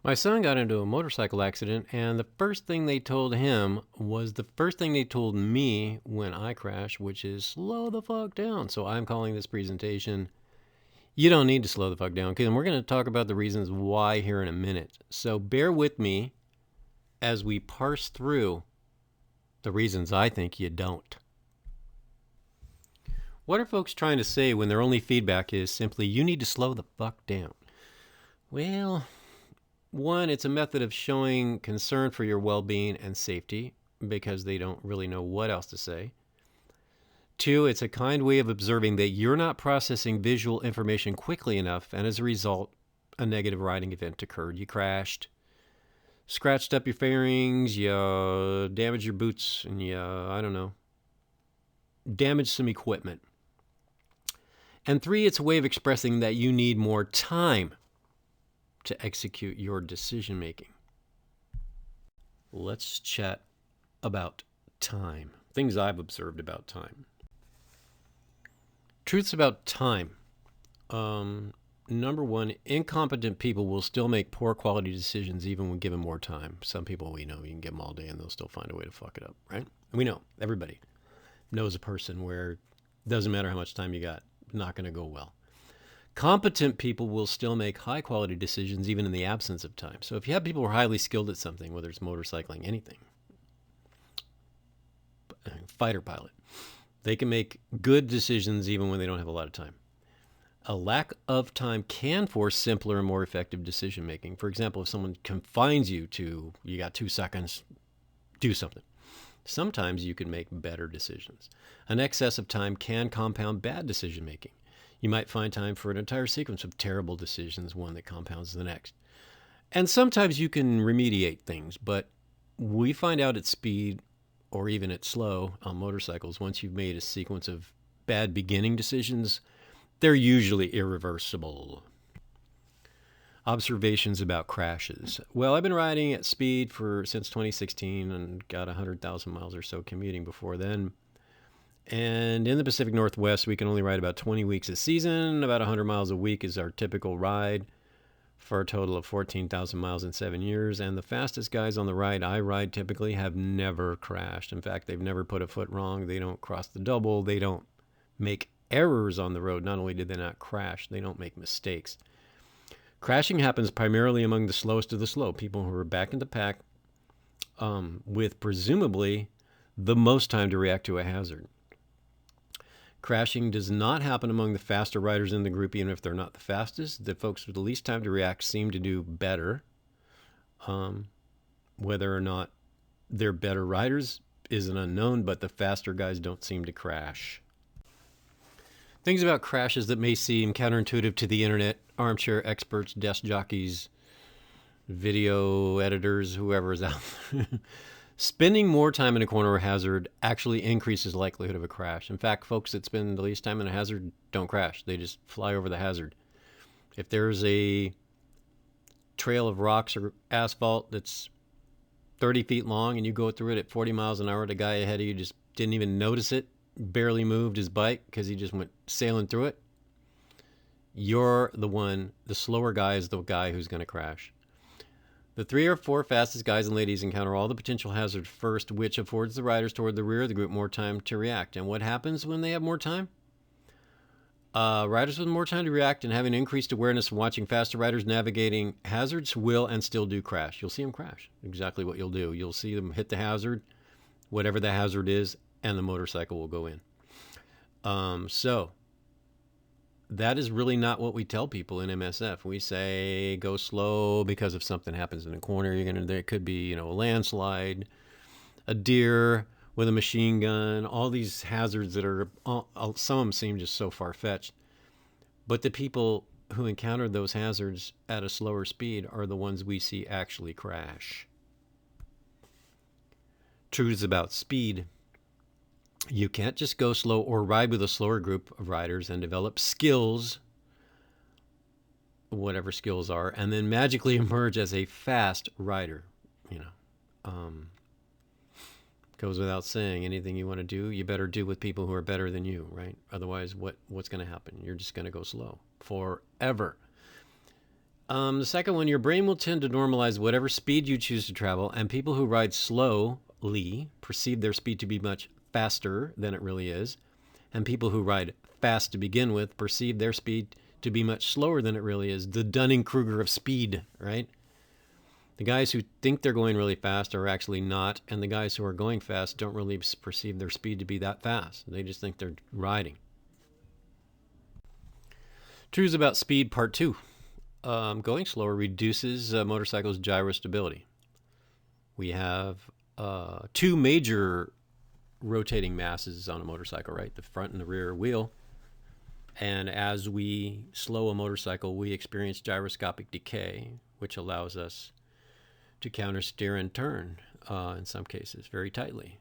My son got into a motorcycle accident, and the first thing they told him was the first thing they told me when I crashed, which is slow the fuck down. So I'm calling this presentation, You Don't Need to Slow the Fuck Down, because we're going to talk about the reasons why here in a minute. So bear with me as we parse through the reasons I think you don't. What are folks trying to say when their only feedback is simply, you need to slow the fuck down? Well, one, it's a method of showing concern for your well being and safety because they don't really know what else to say. Two, it's a kind way of observing that you're not processing visual information quickly enough, and as a result, a negative riding event occurred. You crashed, scratched up your fairings, you damaged your boots, and you, I don't know, damaged some equipment. And three, it's a way of expressing that you need more time to execute your decision making. Let's chat about time. Things I've observed about time. Truths about time. Number one, incompetent people will still make poor quality decisions even when given more time. Some people we know, you can give them all day and they'll still find a way to fuck it up, right? And we know, everybody knows a person where it doesn't matter how much time you got, not going to go well. Competent people will still make high quality decisions even in the absence of time. So if you have people who are highly skilled at something, whether it's motorcycling, anything, fighter pilot, they can make good decisions even when they don't have a lot of time. A lack of time can force simpler and more effective decision making. For example, if someone confines you to, you got 2 seconds, do something. Sometimes you can make better decisions. An excess of time can compound bad decision making. You might find time for an entire sequence of terrible decisions, one that compounds the next. And sometimes you can remediate things, but we find out at speed or even at slow on motorcycles, once you've made a sequence of bad beginning decisions, they're usually irreversible. Observations about crashes. Well, I've been riding at speed since 2016 and got 100,000 miles or so commuting before then. And in the Pacific Northwest, we can only ride about 20 weeks a season. About 100 miles a week is our typical ride for a total of 14,000 miles in 7 years. And the fastest guys on the ride I ride typically have never crashed. In fact, they've never put a foot wrong. They don't cross the double. They don't make errors on the road. Not only did they not crash, they don't make mistakes. Crashing happens primarily among the slowest of the slow, people who are back in the pack with presumably the most time to react to a hazard. Crashing does not happen among the faster riders in the group, even if they're not the fastest. The folks with the least time to react seem to do better. Whether or not they're better riders is an unknown, but the faster guys don't seem to crash. Things about crashes that may seem counterintuitive to the internet, armchair experts, desk jockeys, video editors, whoever is out there. Spending more time in a corner or hazard actually increases the likelihood of a crash. In fact, folks that spend the least time in a hazard don't crash. They just fly over the hazard. If there's a trail of rocks or asphalt that's 30 feet long and you go through it at 40 miles an hour, the guy ahead of you just didn't even notice it, barely moved his bike because he just went sailing through it, you're the slower guy is the guy who's going to crash. The 3 or 4 fastest guys and ladies encounter all the potential hazards first, which affords the riders toward the rear of the group more time to react. And what happens when they have more time? Riders with more time to react and having increased awareness of watching faster riders navigating hazards will and still do crash. You'll see them crash. Exactly what you'll do. You'll see them hit the hazard, whatever the hazard is, and the motorcycle will go in. So that is really not what we tell people in MSF. We say go slow because if something happens in the corner, there could be, a landslide, a deer with a machine gun, all these hazards that are, some of them seem just so far-fetched. But the people who encounter those hazards at a slower speed are the ones we see actually crash. Truths about speed. You can't just go slow or ride with a slower group of riders and develop skills, whatever skills are, and then magically emerge as a fast rider. Goes without saying, anything you want to do, you better do with people who are better than you, right? Otherwise, what's going to happen? You're just going to go slow forever. The second one, your brain will tend to normalize whatever speed you choose to travel, and people who ride slowly perceive their speed to be much faster than it really is, and people who ride fast to begin with perceive their speed to be much slower than it really is. The Dunning-Kruger of speed, right? The guys who think they're going really fast are actually not, and the guys who are going fast don't really perceive their speed to be that fast. They just think they're riding. Truths about speed, part 2. Going slower reduces motorcycles' gyro stability. We have 2 major rotating masses on a motorcycle, right? The front and the rear wheel. And as we slow a motorcycle, we experience gyroscopic decay, which allows us to counter steer and turn in some cases very tightly.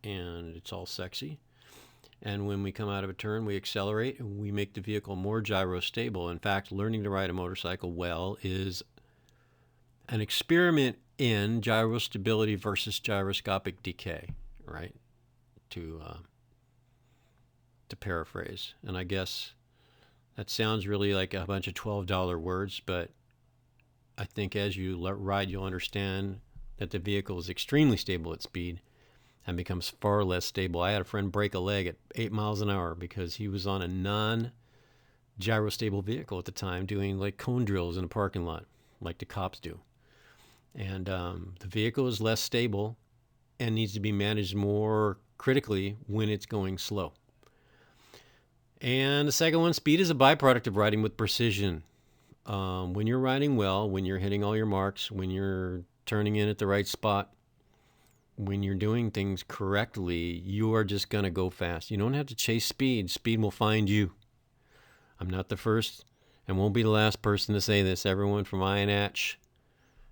And it's all sexy. And when we come out of a turn, we accelerate and we make the vehicle more gyro stable. In fact, learning to ride a motorcycle well is an experiment in gyro stability versus gyroscopic decay, right? To paraphrase. And I guess that sounds really like a bunch of $12 words, but I think as you ride, you'll understand that the vehicle is extremely stable at speed and becomes far less stable. I had a friend break a leg at 8 miles an hour because he was on a non-gyrostable vehicle at the time doing like cone drills in a parking lot, like the cops do. And the vehicle is less stable and needs to be managed more critically when it's going slow. And the second one, speed is a byproduct of riding with precision. When you're riding well, when you're hitting all your marks, when you're turning in at the right spot, when you're doing things correctly, you are just going to go fast. You don't have to chase speed. Speed will find you. I'm not the first and won't be the last person to say this. Everyone from Ian Atch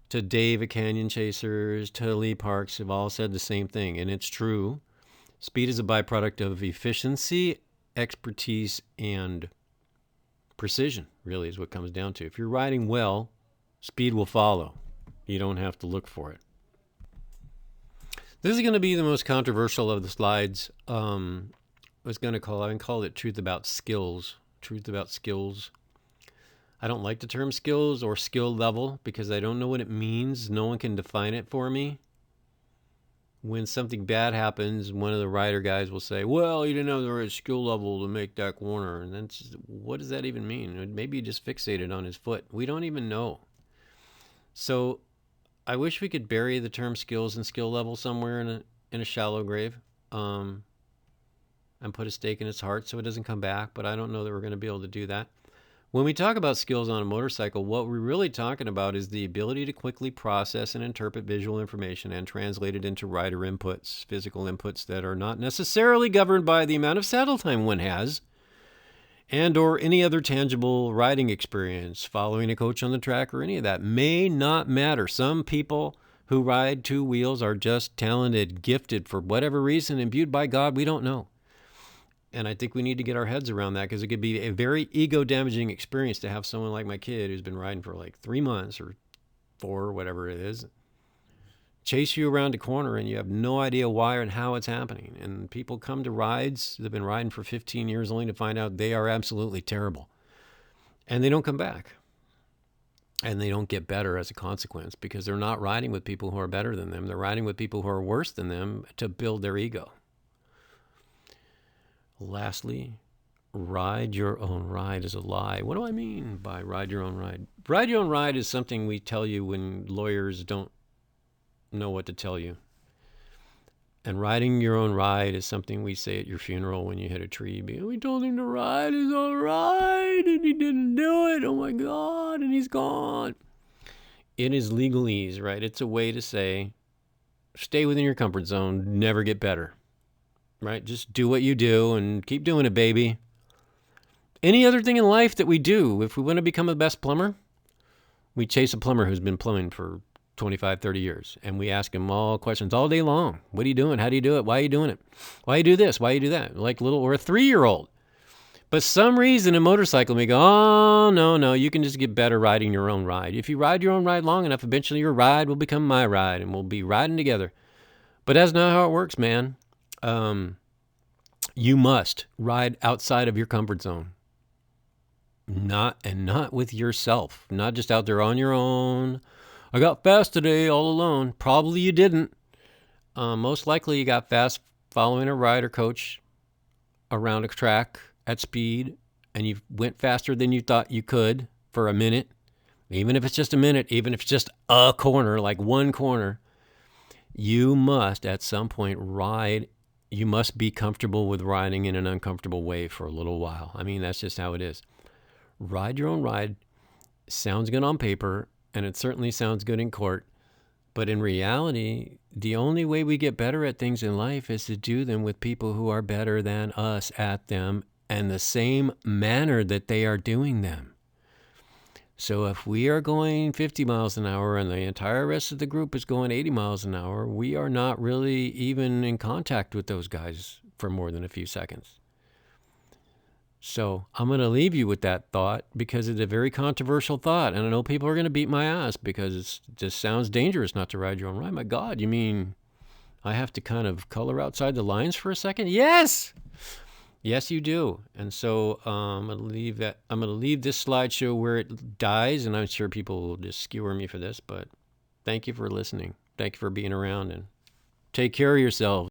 to Dave at Canyon Chasers to Lee Parks have all said the same thing, and it's true. Speed is a byproduct of efficiency, expertise, and precision, really, is what it comes down to. If you're riding well, speed will follow. You don't have to look for it. This is going to be the most controversial of the slides. I can call it Truth About Skills. Truth About Skills. I don't like the term skills or skill level because I don't know what it means. No one can define it for me. When something bad happens, one of the rider guys will say, well, you didn't have the right skill level to make that corner. And then what does that even mean? Maybe he just fixated on his foot. We don't even know. So I wish we could bury the term skills and skill level somewhere in a shallow grave and put a stake in its heart so it doesn't come back, but I don't know that we're going to be able to do that. When we talk about skills on a motorcycle, what we're really talking about is the ability to quickly process and interpret visual information and translate it into rider inputs, physical inputs that are not necessarily governed by the amount of saddle time one has and or any other tangible riding experience, following a coach on the track or any of that may not matter. Some people who ride 2 wheels are just talented, gifted for whatever reason, imbued by God, we don't know. And I think we need to get our heads around that because it could be a very ego-damaging experience to have someone like my kid who's been riding for like 3 months or 4 or whatever it is, chase you around a corner and you have no idea why and how it's happening. And people come to rides, they've been riding for 15 years only to find out they are absolutely terrible. And they don't come back. And they don't get better as a consequence because they're not riding with people who are better than them. They're riding with people who are worse than them to build their ego. Lastly, ride your own ride is a lie. What do I mean by ride your own ride? Ride your own ride is something we tell you when lawyers don't know what to tell you. And riding your own ride is something we say at your funeral when you hit a tree. We told him to ride his own ride and he didn't do it. Oh my God, and he's gone. It is legalese, right? It's a way to say, stay within your comfort zone, never get better. Right? Just do what you do and keep doing it, baby. Any other thing in life that we do, if we want to become the best plumber, we chase a plumber who's been plumbing for 25, 30 years. And we ask him all questions all day long. What are you doing? How do you do it? Why are you doing it? Why you do this? Why you do that? Like or a 3-year-old. But some reason a motorcycle may go, oh, no, you can just get better riding your own ride. If you ride your own ride long enough, eventually your ride will become my ride and we'll be riding together. But that's not how it works, man. You must ride outside of your comfort zone. Not with yourself, not just out there on your own. I got fast today all alone. Probably you didn't. Most likely you got fast following a rider coach around a track at speed, and you went faster than you thought you could for a minute. Even if it's just a minute, even if it's just a corner, like one corner, you must at some point ride. You must be comfortable with riding in an uncomfortable way for a little while. I mean, that's just how it is. Ride your own ride. Sounds good on paper, and it certainly sounds good in court. But in reality, the only way we get better at things in life is to do them with people who are better than us at them and the same manner that they are doing them. So if we are going 50 miles an hour and the entire rest of the group is going 80 miles an hour, we are not really even in contact with those guys for more than a few seconds. So I'm going to leave you with that thought because it's a very controversial thought. And I know people are going to beat my ass because it just sounds dangerous not to ride your own ride. My God, you mean I have to kind of color outside the lines for a second? Yes! Yes, you do. And so I'm going to leave that. I'm going to leave this slideshow where it dies, and I'm sure people will just skewer me for this, but thank you for listening. Thank you for being around, and take care of yourselves.